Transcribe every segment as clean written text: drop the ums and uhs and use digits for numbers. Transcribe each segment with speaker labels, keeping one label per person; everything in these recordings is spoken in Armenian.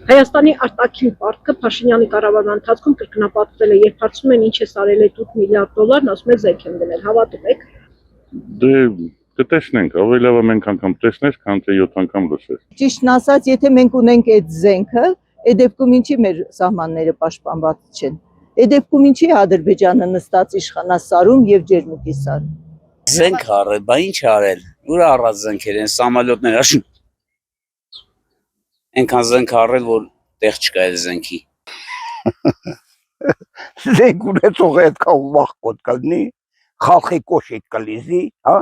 Speaker 1: Հայաստանի արտաքին պարտքը Փաշինյանի կառավարման ընթացքում կրկնապատկվել է, երբ հարցնում են ինչ է արել այդ 8 միլիարդ դոլարն, ասում է զենք են գնել, հավատում եք։
Speaker 2: Դե կտեսնենք, ավելի լավ է մենք անգամ տեսնես, քան թե 7 անգամ լսես։
Speaker 3: Ճիշտն ասած, եթե մենք ունենք այդ զենքը, այդ դեպքում ինչի մեր սահմանները պաշտպանված չեն։ Այդ դեպքում ինչի Ադրբեջանը նստած իշխանասարում եւ ջերմուկի սարում։
Speaker 4: Զենք արել, բա ինչ արել։ Ուր առած զենքեր են, սամոլյոտներ, աշ։ Այնքան զենք արել, որ տեղ չկա այդ զենքի։
Speaker 5: Զենք ունեցողը այդքան վախկոտ կլինի, խալխի կոշիկ կլիզի, հա։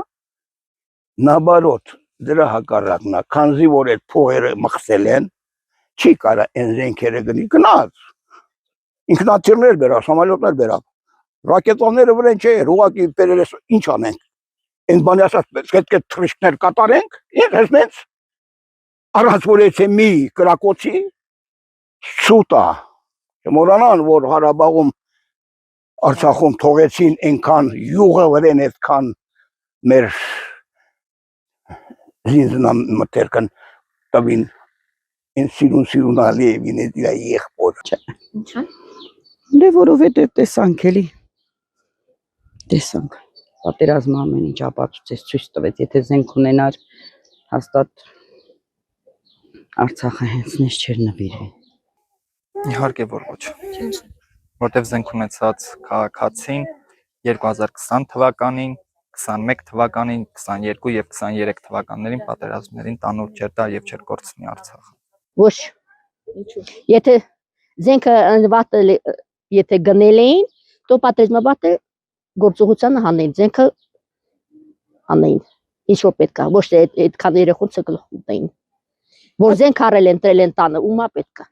Speaker 5: Նաբարոտ, դրա հակառակն է, քանզի որ այդ փողերը մխսել են, չի կարա այն զենքերը գնի, գնաց։ Ինքնաթիռներ բերավ, սամոլյոտներ բերավ։ Ռակետաները վրան չէ, ուղղակի բերել ես ինչ անենք։ Այն բանի ասած, պետք է թռիչքներ կատարենք, ես նենց առանց որ եթե մի կրակոցի սուտ է։ Չմոռանան, որ Ղարաբաղում Արցախում թողեցին այնքան յուղը վրան այդքան մեր զինզնամթերքն տվին այն սիրուն Ալիևին է իր եղբոր։
Speaker 1: Ինչա՞։
Speaker 6: Դե որովհետև տեսանք էլի։ Տեսանք։ Պատերազմը ամեն ինչ ապացուցեց, ցույց տվեց, եթե զենք ունենար, հաստատ Արցախը հենց նես չէր նվիրվի։
Speaker 7: Իհարկե որ ոչ։ Որտեվ զենք ունեցած քաղաքացին 2020 թվականին, 21 թվականին, 22 եւ 23 թվականներին պատերազմներին տանուլ չէր տա եւ չէր կորցնի Արցախը։
Speaker 8: Ոչ։ Ինչու՞։ Եթե զենքը եթե գնել էին, то պատերազմաբատը գործողությանը հանեն, զենքը հանեն։ Ինչ որ պետք է, ոչ թե այդքան երեխուն ցկլուտային։ Որ զենք առել են, տրել են տանը, ումա պետք է։